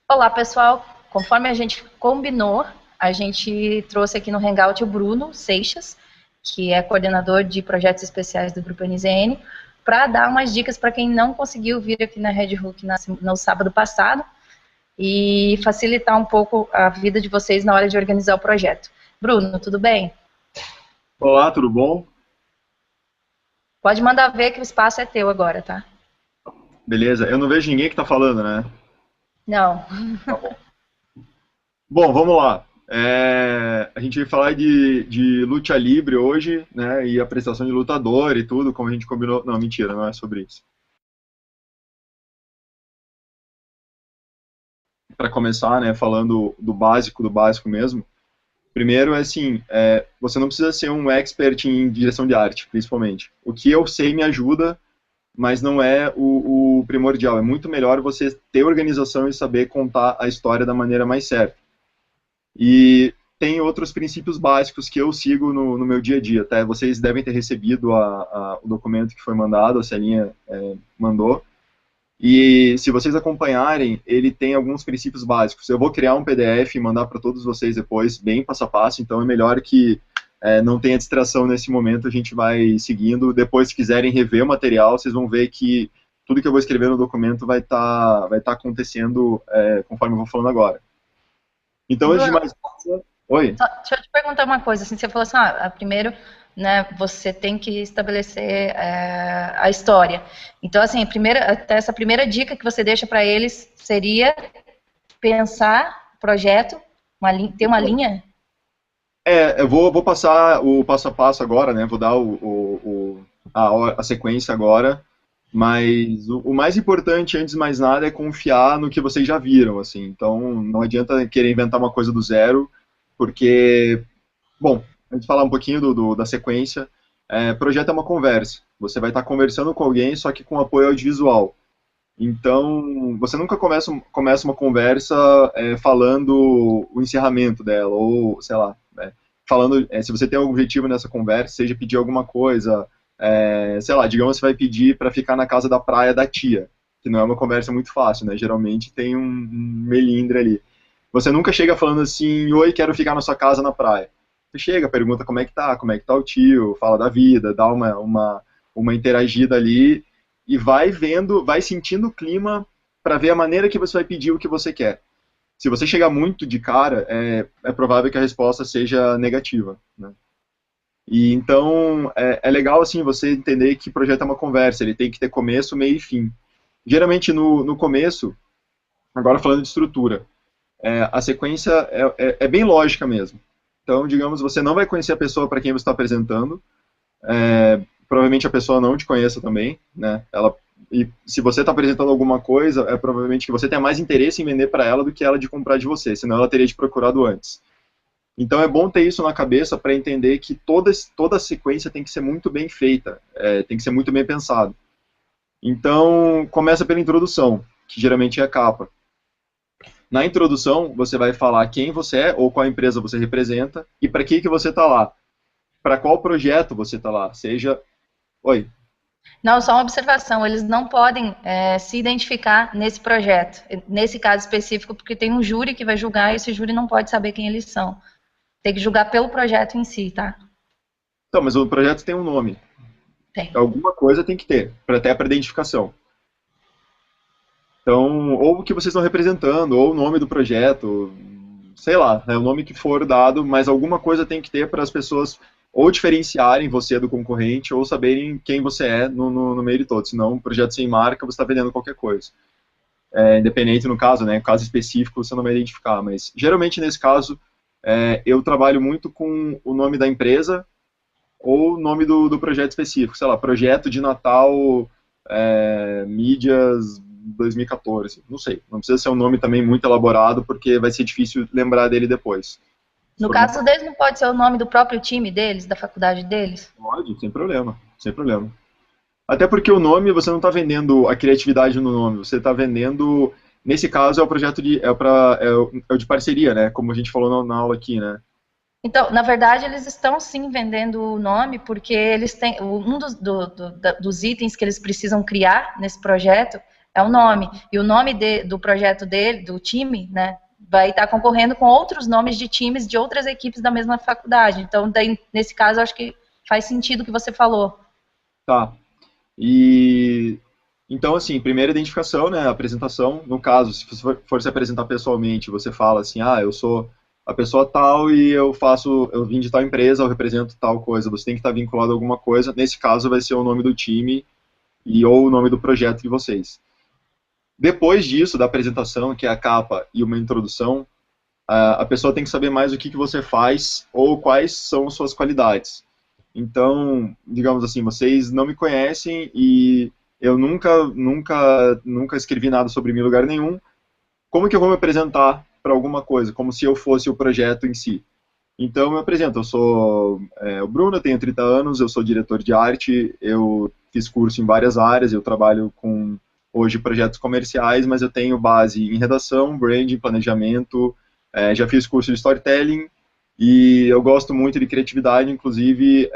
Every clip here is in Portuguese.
Olá, pessoal. Conforme a gente combinou, a gente trouxe aqui no Hangout o Bruno Seixas, que é coordenador de projetos especiais do Grupo NZN, para dar umas dicas para quem não conseguiu vir aqui na Red Hook no sábado passado e facilitar um pouco a vida de vocês na hora de organizar o projeto. Bruno, tudo bem? Olá, tudo bom? Pode mandar ver que o espaço é teu agora, tá? Beleza, eu não vejo ninguém que está falando, né? Não. Tá bom. Bom, vamos lá. A gente vai falar de luta livre hoje, né? E apresentação de lutador e tudo, como a gente combinou. Não, mentira, não é sobre isso. Para começar, né, falando do básico mesmo. Primeiro é assim, você não precisa ser um expert em direção de arte, principalmente. O que eu sei me ajuda, mas não é o primordial. É muito melhor você ter organização e saber contar a história da maneira mais certa. E tem outros princípios básicos que eu sigo no meu dia a dia. Tá? Vocês devem ter recebido o documento que foi mandado, a Celinha mandou. E se vocês acompanharem, ele tem alguns princípios básicos. Eu vou criar um PDF e mandar para todos vocês depois, bem passo a passo, então é melhor que não tenha distração nesse momento, a gente vai seguindo. Depois, se quiserem rever o material, vocês vão ver que tudo que eu vou escrever no documento vai tá acontecendo conforme eu vou falando agora. Então, antes de Bruno, mais nada... Oi? deixa eu te perguntar uma coisa. Assim, você falou assim, primeiro, né, você tem que estabelecer a história. Então, assim, essa primeira dica que você deixa para eles seria pensar o projeto, ter uma linha? Eu vou passar o passo a passo agora, né? Vou dar a sequência agora. Mas o mais importante, antes de mais nada, é confiar no que vocês já viram, assim. Então, não adianta querer inventar uma coisa do zero, porque, bom, antes de falar um pouquinho da sequência, projeto é uma conversa. Você vai estar conversando com alguém, só que com apoio audiovisual. Então, você nunca começa uma conversa falando o encerramento dela, ou, sei lá, falando, se você tem algum objetivo nessa conversa, seja pedir alguma coisa, sei lá, digamos que você vai pedir para ficar na casa da praia da tia, que não é uma conversa muito fácil, né? Geralmente tem um melindre ali. Você nunca chega falando assim, oi, quero ficar na sua casa na praia. Você chega, pergunta como é que tá o tio, fala da vida, dá uma interagida ali e vai vendo, vai sentindo o clima para ver a maneira que você vai pedir o que você quer. Se você chegar muito de cara, é provável que a resposta seja negativa, né? E então é legal assim você entender que projeto é uma conversa, ele tem que ter começo, meio e fim. Geralmente no começo, agora falando de estrutura, a sequência é bem lógica mesmo. Então, digamos, você não vai conhecer a pessoa para quem você está apresentando, provavelmente a pessoa não te conheça também, né? E se você está apresentando alguma coisa, é provavelmente que você tenha mais interesse em vender para ela do que ela de comprar de você, senão ela teria te procurado antes. Então é bom ter isso na cabeça para entender que toda a sequência tem que ser muito bem feita, tem que ser muito bem pensado. Então começa pela introdução, que geralmente é a capa. Na introdução, você vai falar quem você é ou qual empresa você representa e para que você está lá. Para qual projeto você está lá. Seja... Oi. Não, só uma observação, eles não podem se identificar nesse projeto, nesse caso específico, porque tem um júri que vai julgar e esse júri não pode saber quem eles são. Tem que julgar pelo projeto em si, tá? Então, mas o projeto tem um nome. Tem. Alguma coisa tem que ter, até para identificação. Então, ou o que vocês estão representando, ou o nome do projeto, sei lá, o nome que for dado, mas alguma coisa tem que ter para as pessoas ou diferenciarem você do concorrente, ou saberem quem você é no meio de todos. Senão, um projeto sem marca, você está vendendo qualquer coisa. Independente no caso, né, caso específico, você não vai identificar, mas geralmente nesse caso, eu trabalho muito com o nome da empresa, ou o nome do projeto específico, sei lá, projeto de Natal mídias 2014, não sei, não precisa ser um nome também muito elaborado, porque vai ser difícil lembrar dele depois. No caso deles, não pode ser o nome do próprio time deles, da faculdade deles? Pode, sem problema, sem problema. Até porque o nome, você não está vendendo a criatividade no nome, você está vendendo, nesse caso é o projeto é o de parceria, né, como a gente falou na aula aqui, né. Então, na verdade, eles estão sim vendendo o nome, porque eles têm dos itens que eles precisam criar nesse projeto é o nome. E o nome do projeto dele, do time, né, vai estar concorrendo com outros nomes de times de outras equipes da mesma faculdade. Então, daí, nesse caso, eu acho que faz sentido o que você falou. Tá. E então, assim, primeira identificação, né, apresentação. No caso, se você for se apresentar pessoalmente, você fala assim, eu sou a pessoa tal e eu vim de tal empresa, eu represento tal coisa. Você tem que estar vinculado a alguma coisa. Nesse caso, vai ser o nome do time ou o nome do projeto de vocês. Depois disso, da apresentação, que é a capa e uma introdução, a pessoa tem que saber mais o que você faz ou quais são suas qualidades. Então, digamos assim, vocês não me conhecem e eu nunca escrevi nada sobre mim em lugar nenhum. Como que eu vou me apresentar para alguma coisa? Como se eu fosse o projeto em si. Então, eu me apresento. Eu sou o Bruno, eu tenho 30 anos, eu sou diretor de arte, eu fiz curso em várias áreas, eu trabalho com, hoje, projetos comerciais, mas eu tenho base em redação, branding, planejamento, já fiz curso de storytelling, e eu gosto muito de criatividade, inclusive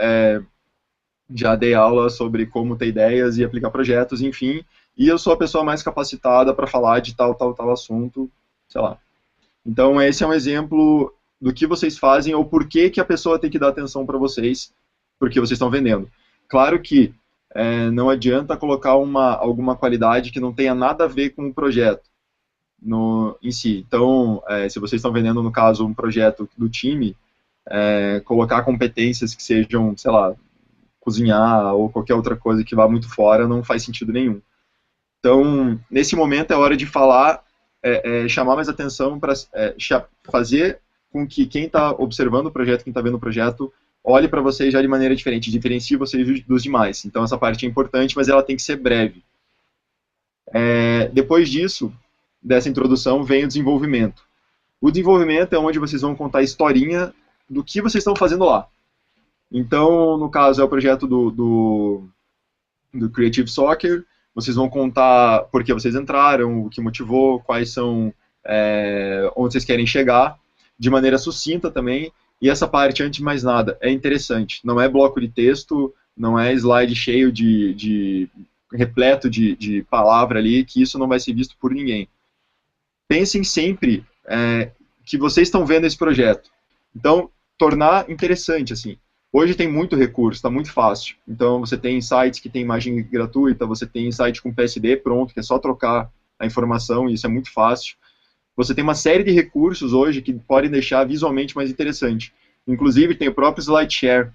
já dei aula sobre como ter ideias e aplicar projetos, enfim, e eu sou a pessoa mais capacitada para falar de tal assunto, sei lá. Então esse é um exemplo do que vocês fazem ou por que a pessoa tem que dar atenção para vocês, porque vocês estão vendendo. Claro que não adianta colocar alguma qualidade que não tenha nada a ver com o projeto em si. Então, se vocês estão vendendo, no caso, um projeto do time, colocar competências que sejam, sei lá, cozinhar ou qualquer outra coisa que vá muito fora não faz sentido nenhum. Então, nesse momento é hora de falar, chamar mais atenção para fazer com que quem está observando o projeto, quem está vendo o projeto, olhe para vocês já de maneira diferente, diferencie vocês dos demais. Então, essa parte é importante, mas ela tem que ser breve. Depois disso, dessa introdução, vem o desenvolvimento. O desenvolvimento é onde vocês vão contar a historinha do que vocês estão fazendo lá. Então, no caso, é o projeto do Creative Soccer. Vocês vão contar por que vocês entraram, o que motivou, quais são, onde vocês querem chegar, de maneira sucinta também. E essa parte, antes de mais nada, é interessante. Não é bloco de texto, não é slide cheio repleto de palavra ali, que isso não vai ser visto por ninguém. Pensem sempre que vocês estão vendo esse projeto. Então, tornar interessante, assim. Hoje tem muito recurso, está muito fácil. Então, você tem sites que tem imagem gratuita, você tem site com PSD pronto, que é só trocar a informação, e isso é muito fácil. Você tem uma série de recursos hoje que podem deixar visualmente mais interessante. Inclusive, tem o próprio SlideShare,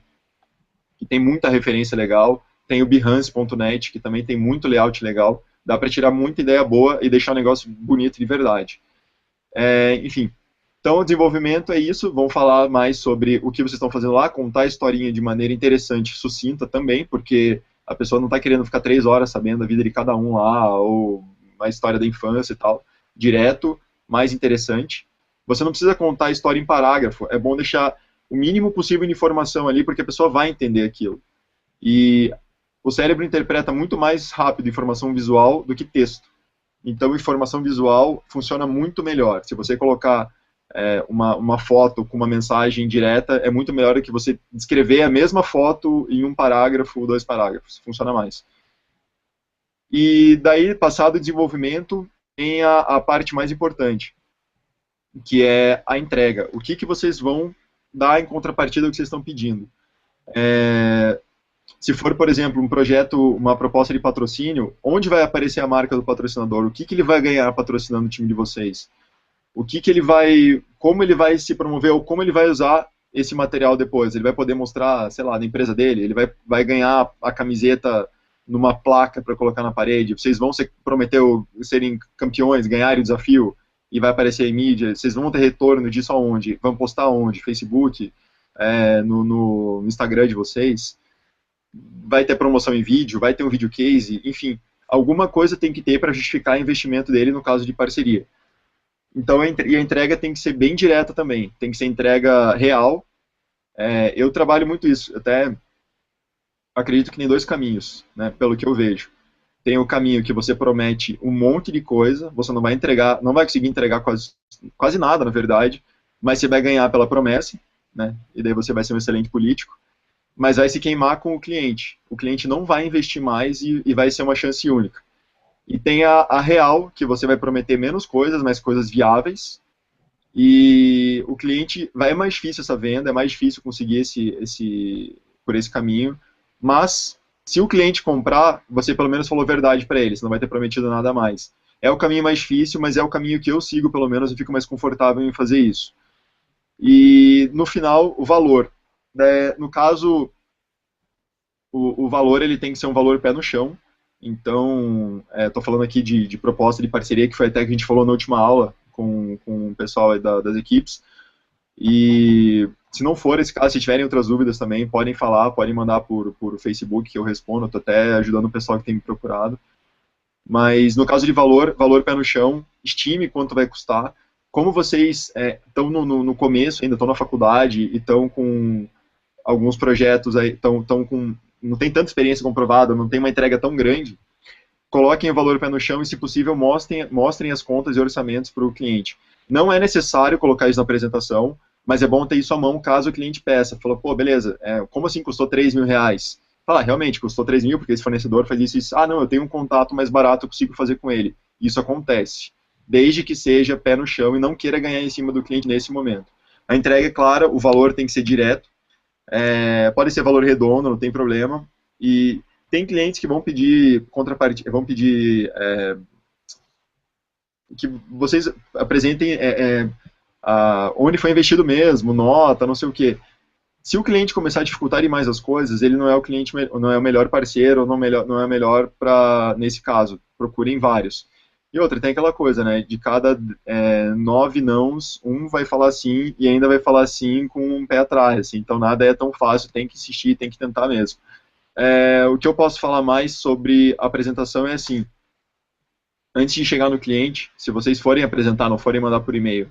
que tem muita referência legal. Tem o Behance.net, que também tem muito layout legal. Dá para tirar muita ideia boa e deixar o negócio bonito de verdade. Enfim, então o desenvolvimento é isso. Vamos falar mais sobre o que vocês estão fazendo lá, contar a historinha de maneira interessante, sucinta também, porque a pessoa não está querendo ficar 3 horas sabendo a vida de cada um lá, ou a história da infância e tal. Direto, mais interessante. Você não precisa contar a história em parágrafo. É bom deixar o mínimo possível de informação ali, porque a pessoa vai entender aquilo. E o cérebro interpreta muito mais rápido informação visual do que texto. Então, informação visual funciona muito melhor. Se você colocar uma foto com uma mensagem direta, é muito melhor do que você descrever a mesma foto em 1 parágrafo ou 2 parágrafos. Funciona mais. E daí, passado o desenvolvimento, tem a parte mais importante, que é a entrega. O que vocês vão dar em contrapartida ao que vocês estão pedindo. Se for, por exemplo, um projeto, uma proposta de patrocínio, onde vai aparecer a marca do patrocinador? O que ele vai ganhar patrocinando o time de vocês? Como ele vai se promover ou como ele vai usar esse material depois? Ele vai poder mostrar, sei lá, na empresa dele? Ele vai ganhar a camiseta numa placa para colocar na parede? Vocês vão prometeu serem campeões, ganharem o desafio e vai aparecer em mídia? Vocês vão ter retorno disso aonde? Vão postar onde? Facebook? No Instagram de vocês? Vai ter promoção em vídeo, vai ter um vídeo case, enfim, alguma coisa tem que ter para justificar o investimento dele no caso de parceria. Então, a entrega tem que ser bem direta também, tem que ser entrega real. Eu trabalho muito isso, até acredito que tem 2 caminhos, né, pelo que eu vejo. Tem o caminho que você promete um monte de coisa, você não vai conseguir entregar quase nada, na verdade, mas você vai ganhar pela promessa, né, e daí você vai ser um excelente político. Mas vai se queimar com o cliente. O cliente não vai investir mais e vai ser uma chance única. E tem a real, que você vai prometer menos coisas, mas coisas viáveis. E o cliente, é mais difícil essa venda, é mais difícil conseguir por esse caminho. Mas, se o cliente comprar, você pelo menos falou a verdade para ele, você não vai ter prometido nada a mais. É o caminho mais difícil, mas é o caminho que eu sigo, pelo menos, eu fico mais confortável em fazer isso. E, no final, o valor. No caso, o valor ele tem que ser um valor pé no chão. Então, estou falando aqui de proposta de parceria, que foi até que a gente falou na última aula com o pessoal aí das equipes. E se não for esse caso, se tiverem outras dúvidas também, podem falar, podem mandar por Facebook, que eu respondo. Estou até ajudando o pessoal que tem me procurado. Mas no caso de valor pé no chão, estime quanto vai custar. Como vocês estão no começo, ainda estão na faculdade e estão com alguns projetos aí, não tem tanta experiência comprovada, não tem uma entrega tão grande, coloquem o valor pé no chão e, se possível, mostrem as contas e orçamentos para o cliente. Não é necessário colocar isso na apresentação, mas é bom ter isso à mão caso o cliente peça. Falou, pô, beleza, como assim custou 3 mil reais? Fala, realmente, custou 3 mil porque esse fornecedor faz isso e isso. Ah, não, eu tenho um contato mais barato, eu consigo fazer com ele. Isso acontece, desde que seja pé no chão e não queira ganhar em cima do cliente nesse momento. A entrega é clara, o valor tem que ser direto, pode ser valor redondo, não tem problema. E tem clientes que vão pedir contrapartida, vão pedir que vocês apresentem onde foi investido mesmo, nota, não sei o quê. Se o cliente começar a dificultar demais as coisas, ele não é o cliente, não é o melhor parceiro, não é o melhor para, nesse caso, procurem vários. E outra, tem aquela coisa, né, de cada 9 nãos, um vai falar sim e ainda vai falar sim com um pé atrás, assim, então nada é tão fácil, tem que insistir, tem que tentar mesmo. O que eu posso falar mais sobre a apresentação é assim, antes de chegar no cliente, se vocês forem apresentar, não forem mandar por e-mail,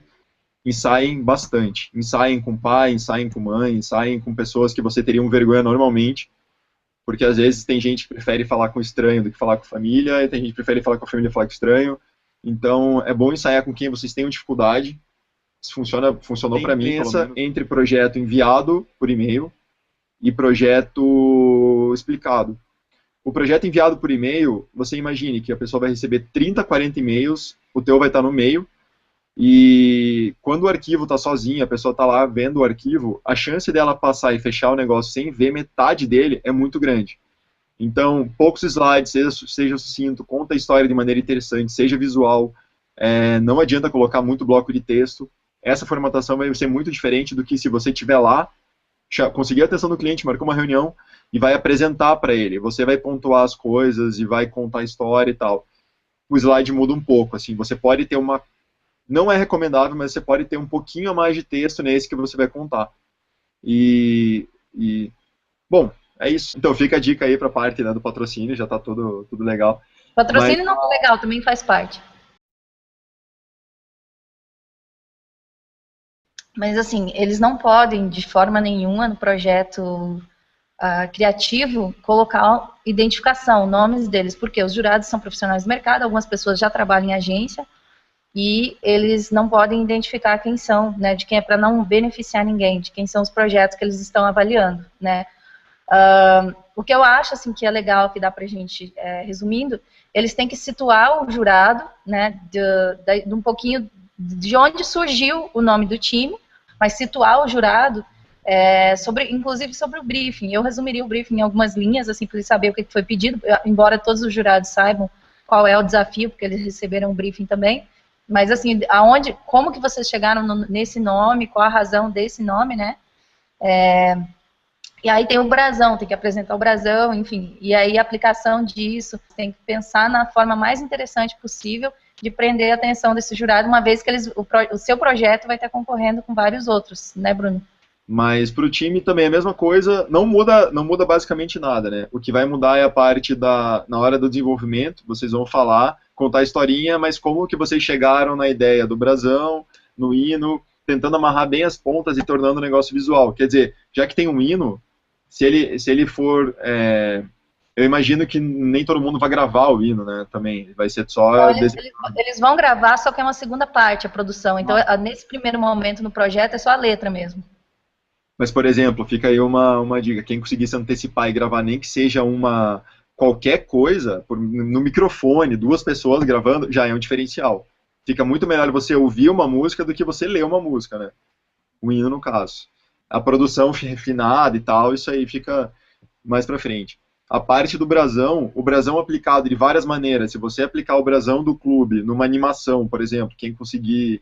ensaiem bastante, ensaiem com pai, ensaiem com mãe, ensaiem com pessoas que você teria vergonha normalmente, porque às vezes tem gente que prefere falar com estranho do que falar com família, e tem gente que prefere falar com a família e falar com estranho. Então, é bom ensaiar com quem vocês tenham dificuldade. Isso funcionou para mim, pelo menos. Entre projeto enviado por e-mail e projeto explicado. O projeto enviado por e-mail, você imagine que a pessoa vai receber 30, 40 e-mails, o teu vai estar no meio, e quando o arquivo está sozinho, a pessoa está lá vendo o arquivo, a chance dela passar e fechar o negócio sem ver metade dele é muito grande. Então, poucos slides, seja sucinto, conta a história de maneira interessante, seja visual, não adianta colocar muito bloco de texto. Essa formatação vai ser muito diferente do que se você estiver lá, conseguir a atenção do cliente, marcou uma reunião e vai apresentar para ele. Você vai pontuar as coisas e vai contar a história e tal. O slide muda um pouco, assim, você pode ter uma... Não é recomendável, mas você pode ter um pouquinho a mais de texto nesse que você vai contar. Bom, é isso. Então fica a dica aí para a parte, né, do patrocínio, já está tudo legal. Patrocínio não é legal, também faz parte. Mas assim, eles não podem, de forma nenhuma, no projeto criativo, colocar identificação, nomes deles, porque os jurados são profissionais do mercado, algumas pessoas já trabalham em agência, e eles não podem identificar quem são, né, de quem é, para não beneficiar ninguém, de quem são os projetos que eles estão avaliando, né. O que eu acho, assim, que é legal, que dá pra gente, resumindo, eles têm que situar o jurado, né, de um pouquinho de onde surgiu o nome do time, mas situar o jurado, inclusive sobre o briefing. Eu resumiria o briefing em algumas linhas, assim, para eles saberem o que foi pedido, embora todos os jurados saibam qual é o desafio, porque eles receberam um briefing também. Mas, assim, como que vocês chegaram nesse nome, qual a razão desse nome, né? E aí tem o brasão, tem que apresentar o brasão, enfim. E aí a aplicação disso, tem que pensar na forma mais interessante possível de prender a atenção desse jurado, uma vez que o seu projeto vai estar concorrendo com vários outros, né, Bruno? Mas para o time também é a mesma coisa, não muda basicamente nada, né? O que vai mudar é a parte na hora do desenvolvimento, vocês vão falar, contar a historinha, mas como que vocês chegaram na ideia do brasão, no hino, tentando amarrar bem as pontas e tornando o negócio visual. Quer dizer, já que tem um hino, se ele for... eu imagino que nem todo mundo vai gravar o hino, né, também, vai ser só... Eles vão gravar, só que é uma segunda parte, a produção. Então, nesse primeiro momento no projeto, é só a letra mesmo. Mas, por exemplo, fica aí uma dica, quem conseguir se antecipar e gravar nem que seja qualquer coisa, no microfone, 2 pessoas gravando, já é um diferencial. Fica muito melhor você ouvir uma música do que você ler uma música, né? O hino, no caso. A produção refinada e tal, isso aí fica mais pra frente. A parte do brasão, o brasão aplicado de várias maneiras. Se você aplicar o brasão do clube numa animação, por exemplo, quem conseguir,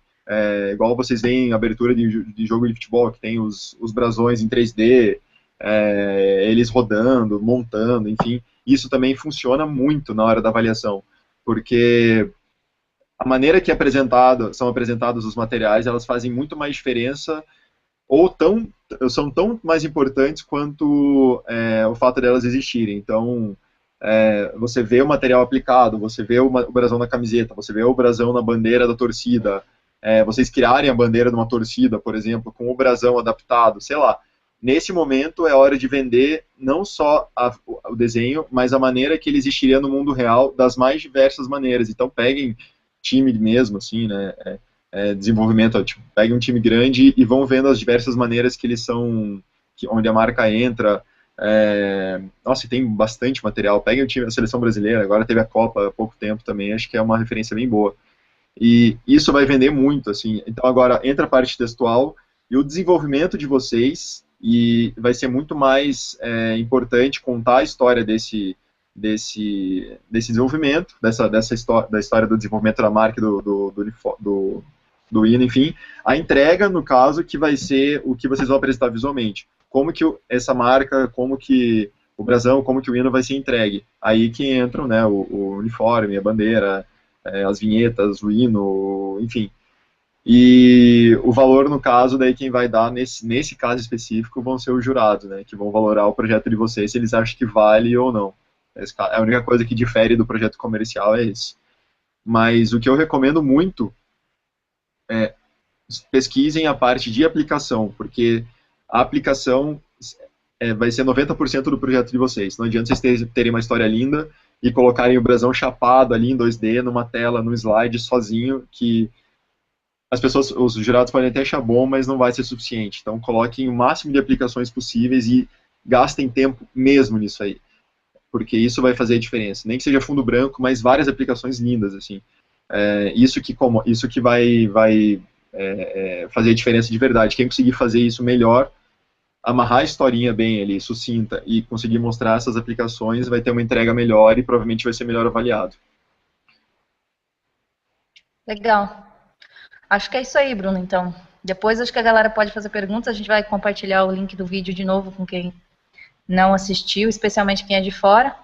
igual vocês veem em abertura de jogo de futebol, que tem os brasões em 3D, eles rodando, montando, enfim, isso também funciona muito na hora da avaliação, porque a maneira que são apresentados os materiais, elas fazem muito mais diferença ou são tão mais importantes quanto o fato delas existirem. Então, você vê o material aplicado, você vê o brasão na camiseta, você vê o brasão na bandeira da torcida, vocês criarem a bandeira de uma torcida, por exemplo, com o brasão adaptado, sei lá. Nesse momento é hora de vender não só o desenho, mas a maneira que ele existiria no mundo real, das mais diversas maneiras. Então peguem time mesmo, assim, né? Desenvolvimento, tipo, peguem um time grande e vão vendo as diversas maneiras que eles são, onde a marca entra. Nossa, tem bastante material. Peguem o time da seleção brasileira, agora teve a Copa há pouco tempo também, acho que é uma referência bem boa. E isso vai vender muito, assim. Então agora entra a parte textual e o desenvolvimento de vocês, e vai ser muito mais importante contar a história desse desenvolvimento, da história do desenvolvimento da marca, do hino, enfim. A entrega, no caso, que vai ser o que vocês vão apresentar visualmente. Como que essa marca, como que o brasão, como que o hino vai ser entregue. Aí que entram, né, o uniforme, a bandeira, as vinhetas, o hino, enfim. E o valor, no caso, daí quem vai dar, nesse caso específico, vão ser os jurados, né, que vão valorar o projeto de vocês, se eles acham que vale ou não. A única coisa que difere do projeto comercial é isso. Mas o que eu recomendo muito é pesquisem a parte de aplicação, porque a aplicação vai ser 90% do projeto de vocês. Não adianta vocês terem uma história linda e colocarem o brasão chapado ali em 2D, numa tela, num slide, sozinho, que os jurados podem até achar bom, mas não vai ser suficiente. Então, coloquem o máximo de aplicações possíveis e gastem tempo mesmo nisso aí, porque isso vai fazer a diferença. Nem que seja fundo branco, mas várias aplicações lindas, assim. Isso que vai fazer a diferença de verdade. Quem conseguir fazer isso melhor, amarrar a historinha bem ali, sucinta, e conseguir mostrar essas aplicações, vai ter uma entrega melhor e provavelmente vai ser melhor avaliado. Legal. Acho que é isso aí, Bruno, então. Depois acho que a galera pode fazer perguntas, a gente vai compartilhar o link do vídeo de novo com quem não assistiu, especialmente quem é de fora.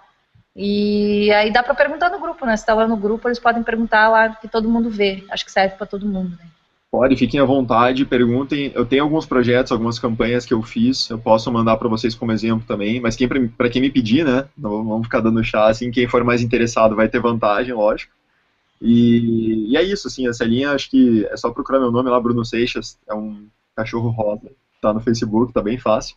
E aí dá para perguntar no grupo, né? Se está lá no grupo, eles podem perguntar lá que todo mundo vê. Acho que serve para todo mundo, né? Pode, fiquem à vontade, perguntem. Eu tenho alguns projetos, algumas campanhas que eu fiz, eu posso mandar para vocês como exemplo também, mas para quem me pedir, né? Não vamos ficar dando chá, assim, quem for mais interessado vai ter vantagem, lógico. E é isso, assim, essa linha, acho que é só procurar meu nome lá, Bruno Seixas, é um cachorro rosa, tá no Facebook, tá bem fácil.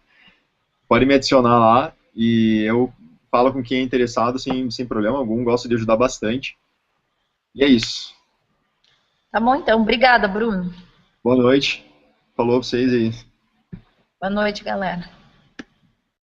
Pode me adicionar lá e eu falo com quem é interessado sem problema algum, gosto de ajudar bastante. E é isso. Tá bom, então. Obrigada, Bruno. Boa noite. Falou pra vocês aí. Boa noite, galera.